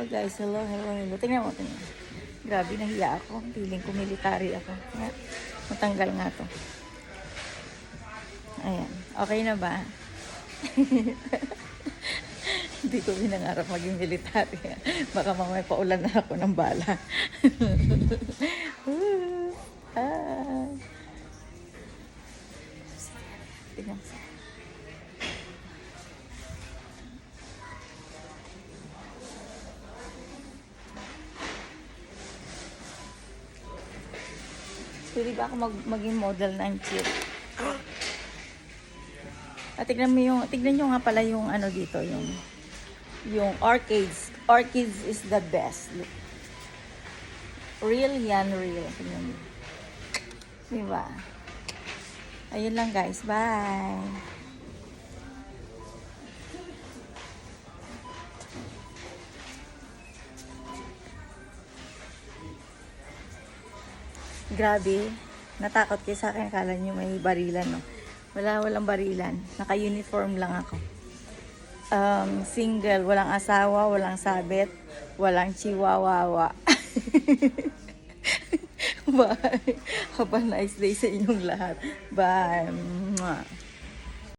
Oh guys, hello, hello, hello. Tingnan mo, tingnan mo. Grabe, nahiya ako. Feeling ko military ako. Nga, matanggal nga to. Ayan. Okay na ba? Hindi ko binangarap maging military. Baka mamaya paulan na ako ng bala. Tingnan mo. Pwede ba ako maging model ng chip? At tignan nyo nga pala yung ano dito, yung orchids. Orchids is the best. Look. Real yan, real. Tignan mo. Diba? Ayun lang guys. Bye! Grabe, natakot kayo sa akin. Akala nyo may barilan, no? Walang barilan. Naka-uniform lang ako. Single, walang asawa, walang sabit, walang chihuahua. Bye. Have a nice day sa inyong lahat. Bye. Mwah.